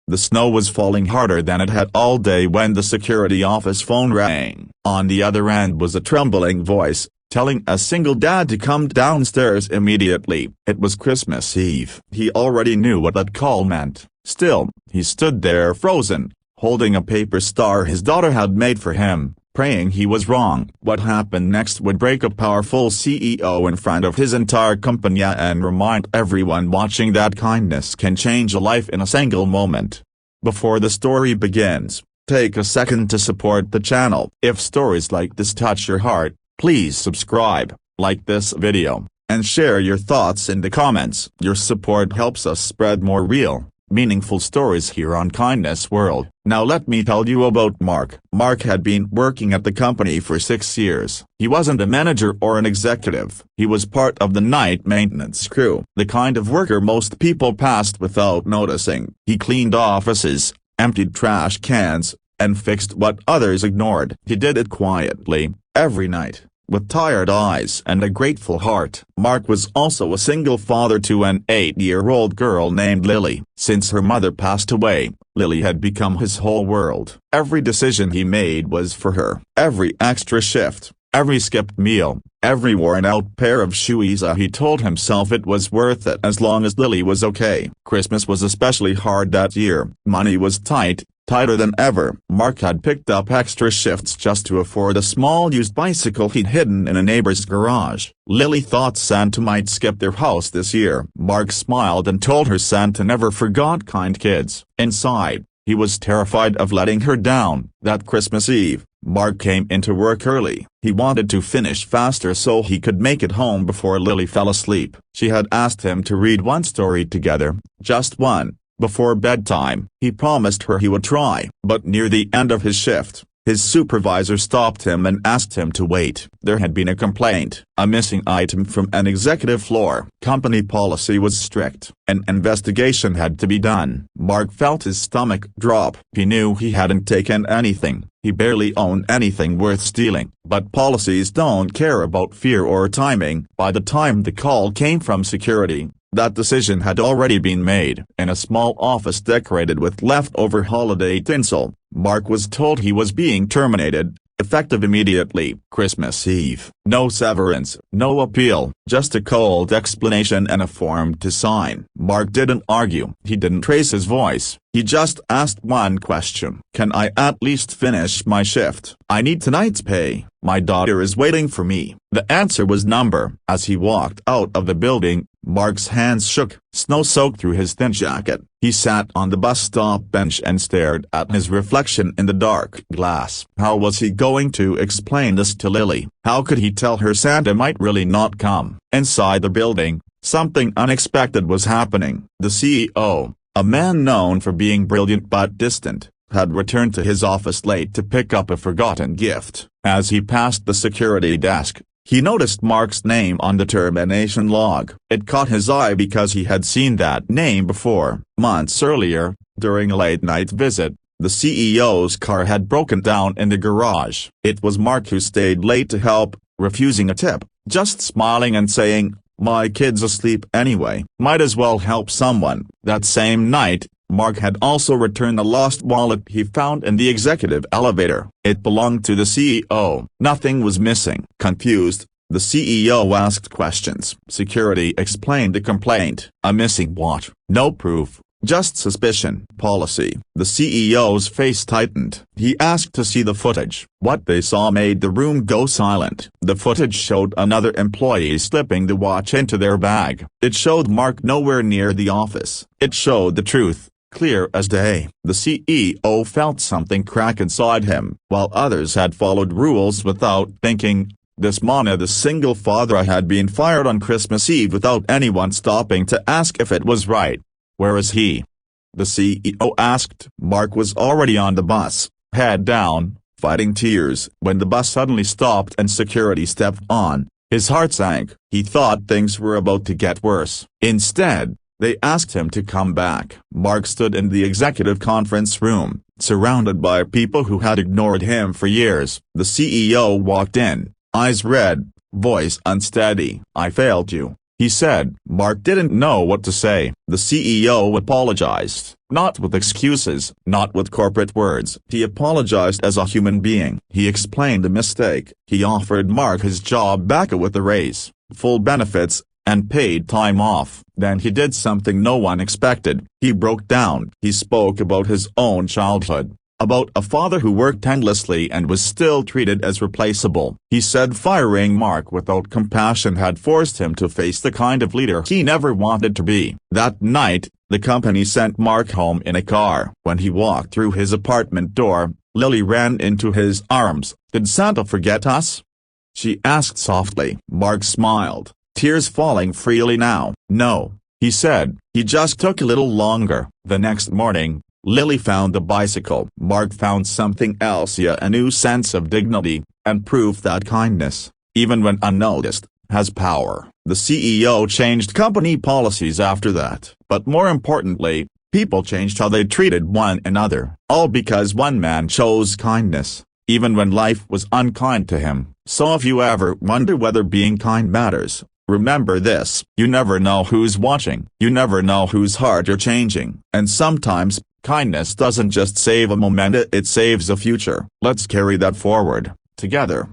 The snow was falling harder than it had all day when the security office phone rang. On the other end was a trembling voice, telling a single dad to come downstairs immediately. It was Christmas Eve. He already knew what that call meant. Still, he stood there frozen, holding a paper star his daughter had made for him, praying he was wrong. What happened next would break a powerful CEO in front of his entire company and remind everyone watching that kindness can change a life in a single moment. Before the story begins, take a second to support the channel. If stories like this touch your heart, please subscribe, like this video, and share your thoughts in the comments. Your support helps us spread more real, meaningful stories here on Kindness World. Now let me tell you about Mark. Mark had been working at the company for 6 years. He wasn't a manager or an executive. He was part of the night maintenance crew, the kind of worker most people passed without noticing. He cleaned offices, emptied trash cans, and fixed what others ignored. He did it quietly, every night, with tired eyes and a grateful heart. Mark was also a single father to an 8-year-old girl named Lily. Since her mother passed away, Lily had become his whole world. Every decision he made was for her. Every extra shift, every skipped meal, every worn-out pair of shoes, he told himself it was worth it as long as Lily was okay. Christmas was especially hard that year. Money was tight, tighter than ever. Mark had picked up extra shifts just to afford a small used bicycle he'd hidden in a neighbor's garage. Lily thought Santa might skip their house this year. Mark smiled and told her Santa never forgot kind kids. Inside, he was terrified of letting her down. That Christmas Eve, Mark came into work early. He wanted to finish faster so he could make it home before Lily fell asleep. She had asked him to read one story together, just one, before bedtime. He promised her he would try. But near the end of his shift, his supervisor stopped him and asked him to wait. There had been a complaint, a missing item from an executive floor. Company policy was strict. An investigation had to be done. Mark felt his stomach drop. He knew he hadn't taken anything. He barely owned anything worth stealing. But policies don't care about fear or timing. By the time the call came from security, that decision had already been made. In a small office decorated with leftover holiday tinsel, Mark was told he was being terminated, effective immediately. Christmas Eve. No severance, no appeal, just a cold explanation and a form to sign. Mark didn't argue. He didn't raise his voice. He just asked one question. Can I at least finish my shift? I need tonight's pay. My daughter is waiting for me. The answer was number. As he walked out of the building, Mark's hands shook, snow soaked through his thin jacket. He sat on the bus stop bench and stared at his reflection in the dark glass. How was he going to explain this to Lily? How could he tell her Santa might really not come? Inside the building, something unexpected was happening. The CEO, a man known for being brilliant but distant, had returned to his office late to pick up a forgotten gift. As he passed the security desk, he noticed Mark's name on the termination log. It caught his eye because he had seen that name before. Months earlier, during a late-night visit, the CEO's car had broken down in the garage. It was Mark who stayed late to help, refusing a tip, just smiling and saying, "My kid's asleep anyway. Might as well help someone." That same night, Mark had also returned a lost wallet he found in the executive elevator. It belonged to the CEO. Nothing was missing. Confused, the CEO asked questions. Security explained the complaint. A missing watch. No proof, just suspicion. Policy. The CEO's face tightened. He asked to see the footage. What they saw made the room go silent. The footage showed another employee slipping the watch into their bag. It showed Mark nowhere near the office. It showed the truth, clear as day. The CEO felt something crack inside him. While others had followed rules without thinking, this man, the single father, had been fired on Christmas Eve without anyone stopping to ask if it was right. Where is he? The CEO asked. Mark was already on the bus, head down, fighting tears. When the bus suddenly stopped and security stepped on, his heart sank. He thought things were about to get worse. Instead, they asked him to come back. Mark stood in the executive conference room, surrounded by people who had ignored him for years. The CEO walked in, eyes red, voice unsteady. "I failed you. he said. Mark didn't know what to say. The CEO apologized, not with excuses, not with corporate words. He apologized as a human being. He explained the mistake. He offered Mark his job back with a raise, full benefits, and paid time off. Then he did something no one expected. He broke down. He spoke about his own childhood, about a father who worked endlessly and was still treated as replaceable. He said firing Mark without compassion had forced him to face the kind of leader he never wanted to be. That night, the company sent Mark home in a car. When he walked through his apartment door, Lily ran into his arms. "Did Santa forget us?" she asked softly. Mark smiled, tears falling freely now. "No," he said, "he just took a little longer." The next morning, Lily found the bicycle. Mark found something else, a new sense of dignity, and proof that kindness, even when unnoticed, has power. The CEO changed company policies after that. But more importantly, people changed how they treated one another. All because one man chose kindness, even when life was unkind to him. So if you ever wonder whether being kind matters, remember this: you never know who's watching. You never know whose heart you're changing. And sometimes, kindness doesn't just save a moment, it saves a future. Let's carry that forward, together.